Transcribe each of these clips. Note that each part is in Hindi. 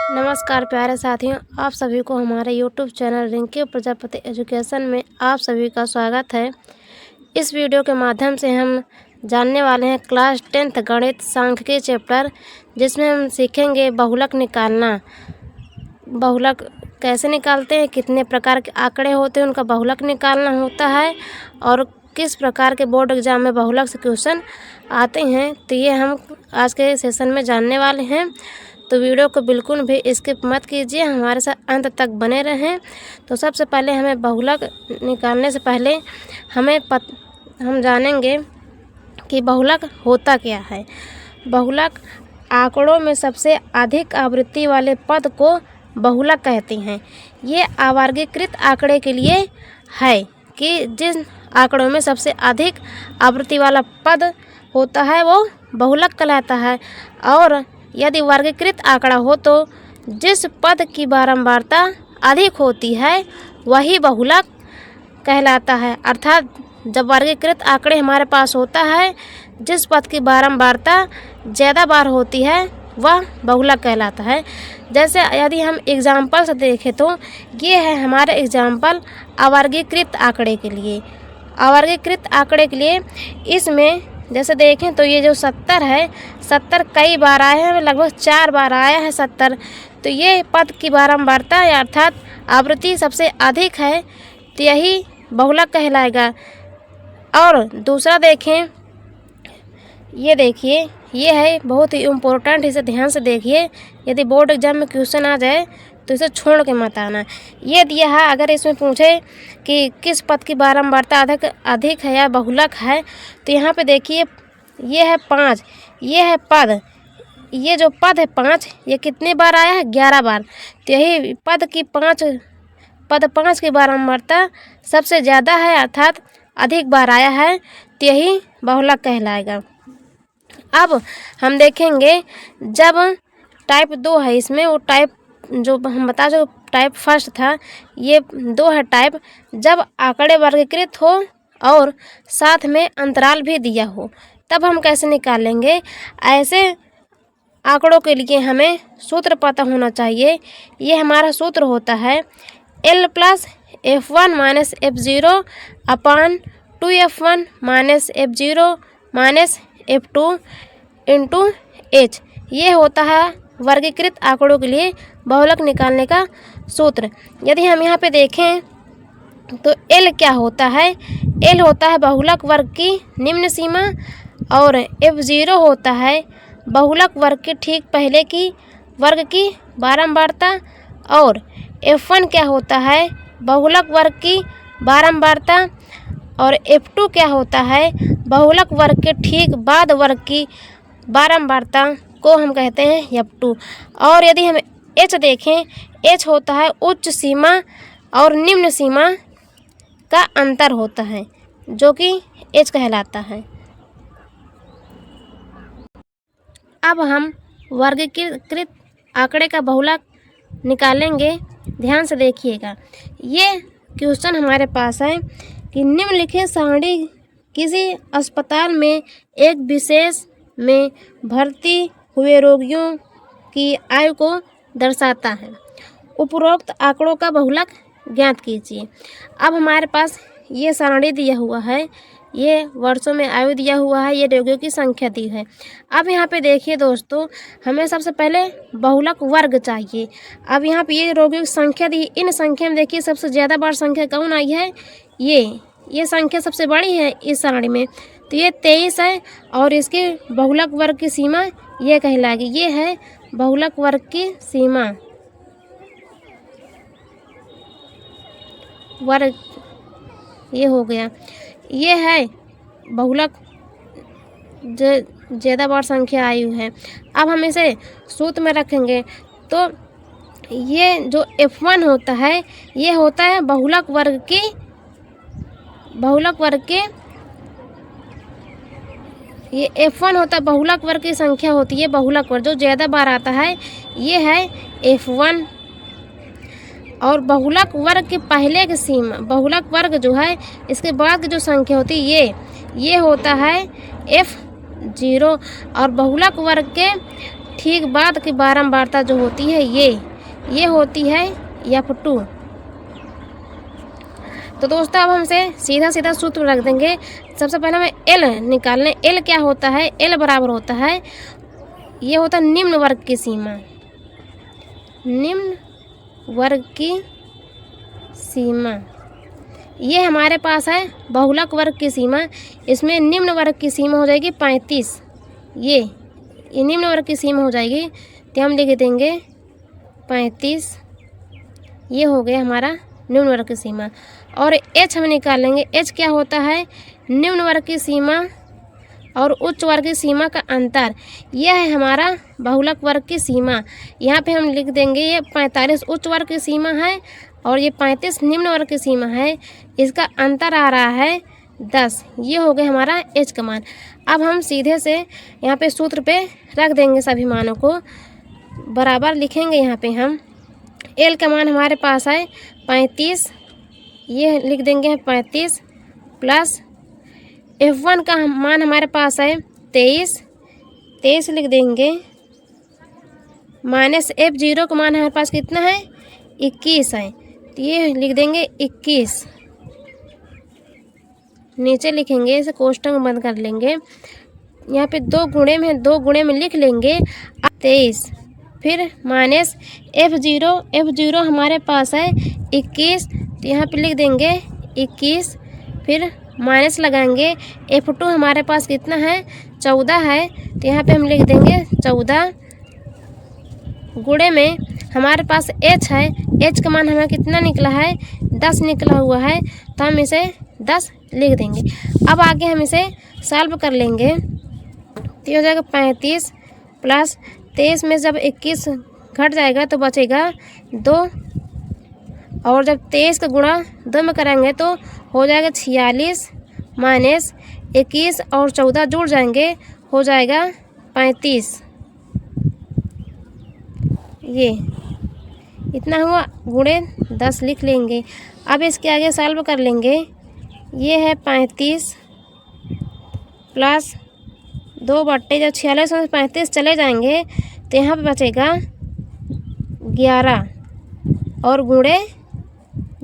नमस्कार प्यारे साथियों, आप सभी को हमारे YouTube channel Rinki Prajapati education में आप सभी का स्वागत है। इस वीडियो के माध्यम से हम जानने वाले हैं क्लास 10th गणित सांख्यिकी चैप्टर, जिसमें हम सीखेंगे बहुलक निकालना। बहुलक कैसे निकालते हैं, कितने प्रकार के आंकड़े होते हैं, उनका बहुलक निकालना होता है और किस प्रकार के बोर्ड एग्जाम में बहुलक से क्वेश्चन आते हैं, तो ये हम आज के सेशन में जानने वाले हैं। तो वीडियो को बिल्कुल भी स्किप मत कीजिए, हमारे साथ अंत तक बने रहें। तो सबसे पहले हमें बहुलक निकालने से पहले हम जानेंगे कि बहुलक होता क्या है। बहुलक आंकड़ों में सबसे अधिक आवृत्ति वाले पद को बहुलक कहते हैं। ये अवर्गीकृत आंकड़े के लिए है कि जिन आंकड़ों में सबसे अधिक आवृत्ति वाला पद होता है वो बहुलक कहलाता है, और यदि वर्गीकृत आंकड़ा हो तो जिस पद की बारंबारता अधिक होती है वही बहुलक कहलाता है। अर्थात जब वर्गीकृत आंकड़े हमारे पास होता है, जिस पद की बारंबारता ज़्यादा बार होती है वह बहुलक कहलाता है। जैसे यदि हम एग्जाम्पल से देखें तो ये है हमारे एग्जाम्पल अवर्गीकृत आंकड़े के लिए। अवर्गीकृत आंकड़े के लिए इसमें जैसे देखें तो ये जो 70 है, 70 कई बार आए हैं, लगभग 4 बार आया है 70। तो ये पद की बारंबारता अर्थात आवृत्ति सबसे अधिक है, तो यही बहुलक कहलाएगा। और दूसरा देखें, ये देखिए, ये है बहुत ही इम्पोर्टेंट, इसे ध्यान से देखिए। यदि बोर्ड एग्जाम में क्वेश्चन आ जाए तो इसे छोड़ के मत आना। ये दिया है, अगर इसमें पूछे कि किस पद की बारंबारता अधिक है या बहुलक है, तो यहाँ पे देखिए ये है 5, ये है पद, ये जो पद है 5, ये कितने बार आया है 11 बार। तो यही पद 5 की बारंबारता सबसे ज़्यादा है, अर्थात अधिक बार आया है, तो यही बहुलक कहलाएगा। अब हम देखेंगे जब टाइप 2 है, इसमें वो टाइप जो हम बता जो टाइप फर्स्ट था, ये 2 है टाइप, जब आंकड़े वर्गीकृत हो और साथ में अंतराल भी दिया हो, तब हम कैसे निकालेंगे। ऐसे आंकड़ों के लिए हमें सूत्र पता होना चाहिए। ये हमारा सूत्र होता है L + F1 - F0 अपान 2F1 - F0 - F2 into H। ये होता है वर्गीकृत आंकड़ों के लिए बहुलक निकालने का सूत्र। यदि हम यहाँ पे देखें तो L क्या होता है, L होता है बहुलक वर्ग की निम्न सीमा, और F0 होता है बहुलक वर्ग के ठीक पहले की वर्ग की बारंबारता, और F1 क्या होता है बहुलक वर्ग की बारंबारता, और F2 क्या होता है बहुलक वर्ग के ठीक बाद वर्ग की बारंबारता को हम कहते हैं F2। और यदि हम H देखें, H होता है उच्च सीमा और निम्न सीमा का अंतर होता है, जो कि H कहलाता है। अब हम वर्गीकृत आंकड़े का बहुलक निकालेंगे, ध्यान से देखिएगा। ये क्वेश्चन हमारे पास है कि निम्नलिखित सारणी किसी अस्पताल में एक विशेष में भर्ती हुए रोगियों की आयु को दर्शाता है। उपरोक्त आंकड़ों का बहुलक ज्ञात कीजिए। अब हमारे पास ये सारणी दिया हुआ है, ये वर्षों में आयु दिया हुआ है, ये रोगियों की संख्या दी है। अब यहाँ पे देखिए दोस्तों, हमें सबसे पहले बहुलक वर्ग चाहिए। अब यहाँ पे ये रोगियों की संख्या दी, इन संख्या में देखिए सबसे ज़्यादा बार संख्या कौन आई है, ये संख्या सबसे बड़ी है इस सारणी में, तो ये 23 है, और इसके बहुलक वर्ग की सीमा ये कहलाएगी। ये है बहुलक वर्ग की सीमा वर्ग, ये हो गया। ये है बहुलक ज़्यादा बार संख्या आयु है। अब हम इसे सूत्र में रखेंगे तो ये जो F1 होता है, ये होता है बहुलक वर्ग के ये F1 होता है बहुलक वर्ग की संख्या होती है, बहुलक वर्ग जो ज़्यादा बार आता है ये है F1। और बहुलक वर्ग के पहले की सीमा, बहुलक वर्ग जो है इसके बाद की जो संख्या होती है ये होता है F0। और बहुलक वर्ग के ठीक बाद की बारंबारता जो होती है ये होती है F2। तो दोस्तों अब हमसे सीधा सीधा सूत्र रख देंगे। सबसे पहले हमें L निकालने। L क्या होता है? L बराबर होता है, ये होता है निम्न वर्ग की सीमा। निम्न वर्ग की सीमा ये हमारे पास है बहुलक वर्ग की सीमा। इसमें निम्न वर्ग की सीमा हो जाएगी 35। ये निम्न वर्ग की सीमा हो जाएगी, तो हम लिख देंगे 35। ये हो गया हमारा निम्न वर्ग की सीमा। और H हम निकालेंगे। H क्या होता है? निम्न वर्ग की सीमा और उच्च वर्ग की सीमा का अंतर। यह है हमारा बहुलक वर्ग की सीमा। यहाँ पे हम लिख देंगे ये 45 उच्च वर्ग की सीमा है और ये 35 निम्न वर्ग की सीमा है। इसका अंतर आ रहा है 10। ये हो गया हमारा H का मान। अब हम सीधे से यहाँ पे सूत्र पे रख देंगे सभी मानों को, बराबर लिखेंगे। यहाँ पे हम L का मान हमारे पास है 35, ये लिख देंगे 35 प्लस F1 का मान हमारे पास है 23 लिख देंगे, माइनस F0 का मान हमारे पास कितना है? 21 है, तो ये लिख देंगे 21। नीचे लिखेंगे, इसे कोष्टक बंद कर लेंगे। यहाँ पे 2 गुणे में लिख लेंगे 23, फिर माइनस F0 हमारे पास है 21, तो यहाँ पे लिख देंगे 21, फिर माइनस लगाएंगे। F2 हमारे पास कितना है? 14 है, तो यहाँ पे हम लिख देंगे 14। गुणे में हमारे पास H है, H का मान हमें कितना निकला है? 10 निकला हुआ है, तो हम इसे 10 लिख देंगे। अब आगे हम इसे सॉल्व कर लेंगे, तो ये हो जाएगा 35 प्लस 23 में जब 21 घट जाएगा तो बचेगा 2, और जब 23 का गुणा 2 में करेंगे तो हो जाएगा 46, माइनस 21 और 14 जुड़ जाएंगे, हो जाएगा 35। ये इतना हुआ, गुणे 10 लिख लेंगे। अब इसके आगे सॉल्व कर लेंगे। ये है 35 प्लस 2 बट्टे, जब 46 में 35 चले जाएंगे तो यहाँ पे बचेगा 11 और गुणे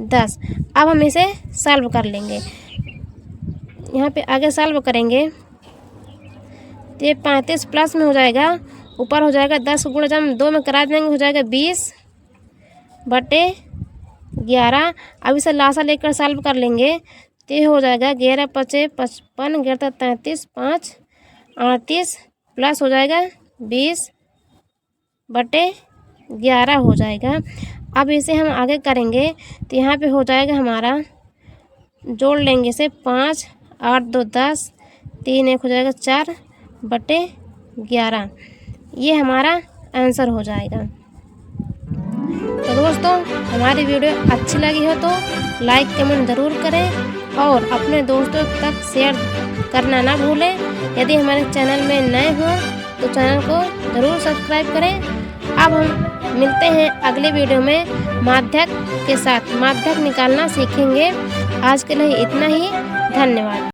10। अब हम इसे सॉल्व कर लेंगे। यहाँ पे आगे सॉल्व करेंगे तो ये 35 प्लस में हो जाएगा, ऊपर हो जाएगा 10 गुणे जब हम 2 में करा देंगे हो जाएगा 20 बटे 11। अब इसे लासा लेकर सॉल्व कर लेंगे तो ये हो जाएगा 11 पचे 55, 11 33, 5 38 प्लस हो जाएगा 20 बटे 11 हो जाएगा। अब इसे हम आगे करेंगे तो यहाँ पे हो जाएगा हमारा, जोड़ लेंगे इसे 5 8 2 10, 3 1 हो जाएगा 4 बटे 11। ये हमारा आंसर हो जाएगा। तो दोस्तों हमारी वीडियो अच्छी लगी हो तो लाइक कमेंट ज़रूर करें और अपने दोस्तों तक शेयर करना ना भूलें। यदि हमारे चैनल में नए हों तो चैनल को ज़रूर सब्सक्राइब करें। अब हम मिलते हैं अगले वीडियो में माध्यक के साथ। माध्यक निकालना सीखेंगे। आज के लिए इतना ही, धन्यवाद।